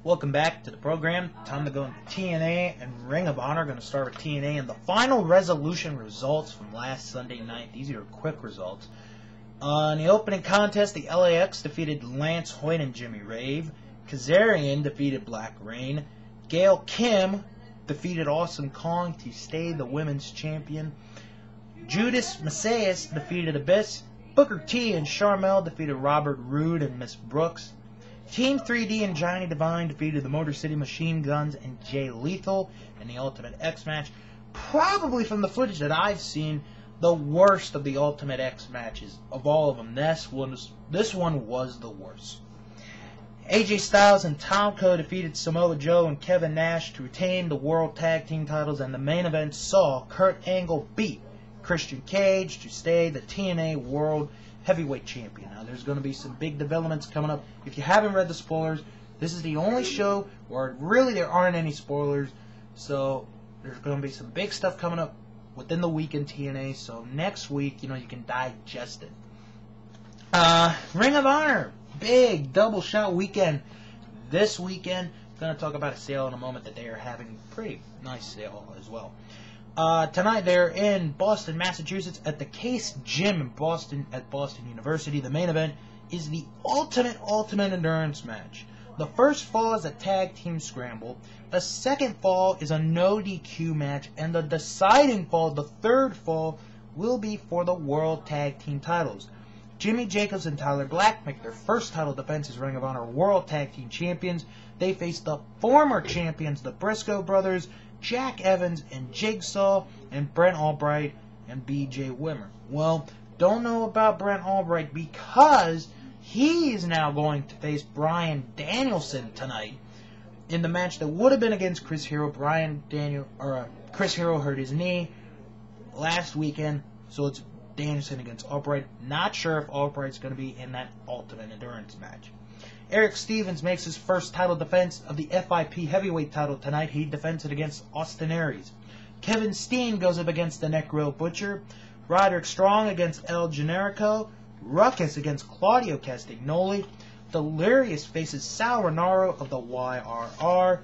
Welcome back to the program. Time to go into TNA and Ring of Honor. Going to start with TNA and the final resolution results from last Sunday night. These are quick results. In the opening contest, the LAX defeated Lance Hoyt and Jimmy Rave. Kazarian defeated Black Rain. Gail Kim defeated Awesome Kong to stay the women's champion. Judas Messias defeated Abyss. Booker T and Sharmell defeated Robert Roode and Miss Brooks. Team 3D and Johnny Devine defeated the Motor City Machine Guns and Jay Lethal in the Ultimate X match. Probably from the footage that I've seen, the worst of the Ultimate X matches of all of them. This one was the worst. AJ Styles and Tomko defeated Samoa Joe and Kevin Nash to retain the World Tag Team titles, and the main event saw Kurt Angle beat Christian Cage to stay the TNA World Heavyweight Champion. Now, there's going to be some big developments coming up. If you haven't read the spoilers, this is the only show where really there aren't any spoilers. So, there's going to be some big stuff coming up within the week in TNA. So, next week, you can digest it. Ring of Honor. Big double shot weekend. This weekend, I'm going to talk about a sale in a moment that they are having. Pretty nice sale as well. Tonight they're in Boston, Massachusetts at the Case Gym in Boston at Boston University. The main event is the Ultimate Endurance match. The first fall is a tag team scramble. The second fall is a no DQ match. And the deciding fall, the third fall, will be for the World Tag Team titles. Jimmy Jacobs and Tyler Black make their first title defense as Ring of Honor World Tag Team Champions. They face the former champions, the Briscoe Brothers, Jack Evans and Jigsaw, and Brent Albright and BJ Wimmer. Well, don't know about Brent Albright because he is now going to face Bryan Danielson tonight in the match that would have been against Chris Hero. Chris Hero hurt his knee last weekend, so it's Danielson against Albright. Not sure if Albright's going to be in that Ultimate Endurance match. Eric Stevens makes his first title defense of the FIP heavyweight title tonight. He defends it against Austin Aries. Kevin Steen goes up against the Necro Butcher. Roderick Strong against El Generico. Ruckus against Claudio Castagnoli. Delirious faces Sal Renaro of the YRR.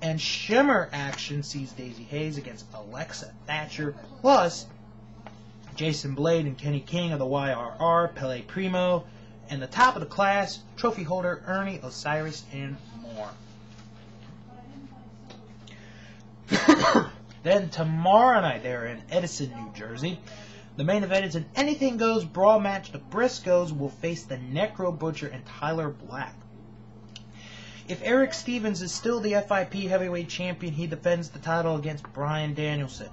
And Shimmer Action sees Daisy Hayes against Alexa Thatcher. Plus, Jason Blade and Kenny King of the YRR. Pele Primo. And the top of the class, trophy holder Ernie Osiris, and more. Then tomorrow night, they're in Edison, New Jersey. The main event is an Anything Goes brawl match. The Briscoes will face the Necro Butcher and Tyler Black. If Eric Stevens is still the FIP heavyweight champion, he defends the title against Bryan Danielson.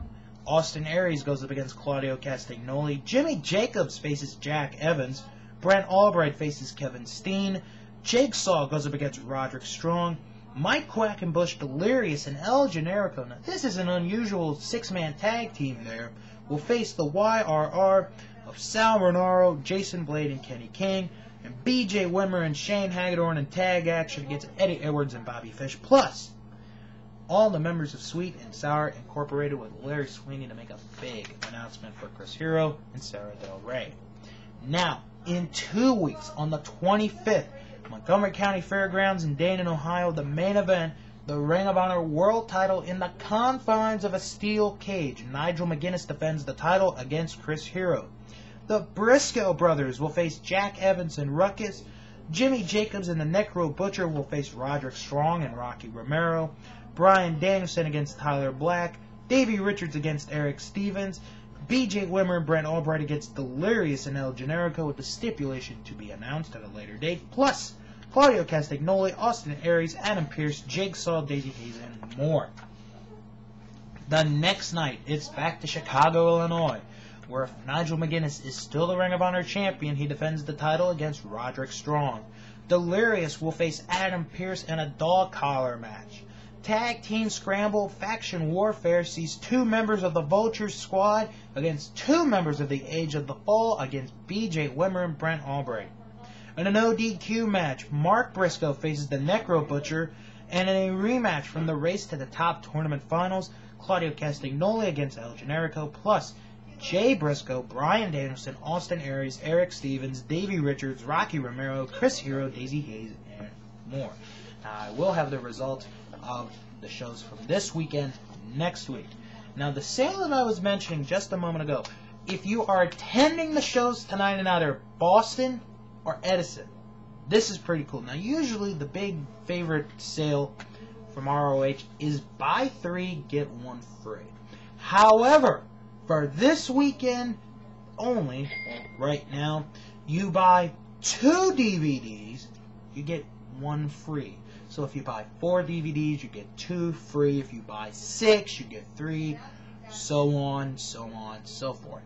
Austin Aries goes up against Claudio Castagnoli. Jimmy Jacobs faces Jack Evans. Brent Albright faces Kevin Steen. Jigsaw goes up against Roderick Strong. Mike Quackenbush, Delirious, and El Generico. Now, this is an unusual six-man tag team there. Will face the YRR of Sal Renaro, Jason Blade, and Kenny King. And BJ Wimmer and Shane Hagedorn in tag action against Eddie Edwards and Bobby Fish. Plus, all the members of Sweet and Sour Incorporated with Larry Sweeney to make a big announcement for Chris Hero and Sarah Del Rey. Now, in 2 weeks, on the 25th, Montgomery County Fairgrounds in Dayton, Ohio, the main event, the Ring of Honor World title in the confines of a steel cage. Nigel McGuinness defends the title against Chris Hero. The Briscoe brothers will face Jack Evans and Ruckus. Jimmy Jacobs and the Necro Butcher will face Roderick Strong and Rocky Romero. Bryan Danielson against Tyler Black. Davey Richards against Eric Stevens. BJ Wimmer and Brent Albright against Delirious and El Generico with the stipulation to be announced at a later date. Plus, Claudio Castagnoli, Austin Aries, Adam Pearce, Jigsaw, Daisy Hayes, and more. The next night, it's back to Chicago, Illinois, where if Nigel McGuinness is still the Ring of Honor champion, he defends the title against Roderick Strong. Delirious will face Adam Pearce in a dog collar match. Tag Team Scramble Faction Warfare sees two members of the Vulture Squad against two members of the Age of the Fall against BJ Wimmer and Brent Albright. In a no DQ match, Mark Briscoe faces the Necro Butcher, and in a rematch from the Race to the Top tournament finals, Claudio Castagnoli against El Generico, plus Jay Briscoe, Bryan Danielson, Austin Aries, Eric Stevens, Davey Richards, Rocky Romero, Chris Hero, Daisy Hayes, and more. Now, I will have the results of the shows from this weekend next week. Now, the sale that I was mentioning just a moment ago, if you are attending the shows tonight in either Boston or Edison, this is pretty cool. Now, usually the big favorite sale from ROH is buy 3, get 1 free. However, for this weekend only, right now, you buy 2 DVDs, you get 1 free. So if you buy 4 DVDs, you get 2 free. If you buy 6, you get 3, so on, so forth.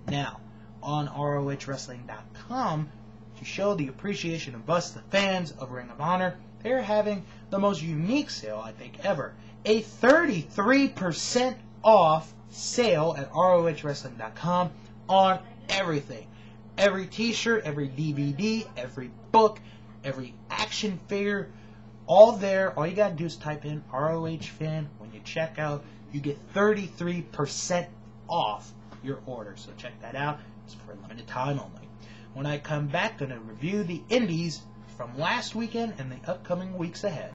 Now, on ROHWrestling.com, to show the appreciation of us, the fans of Ring of Honor, they're having the most unique sale, I think, ever. A 33% off sale at ROHWrestling.com on everything. Every t-shirt, every DVD, every book, every action figure, all there. All you gotta do is type in ROH fan. When you check out, you get 33% off your order. So check that out. It's for a limited time only. When I come back, I'm going to review the indies from last weekend and the upcoming weeks ahead.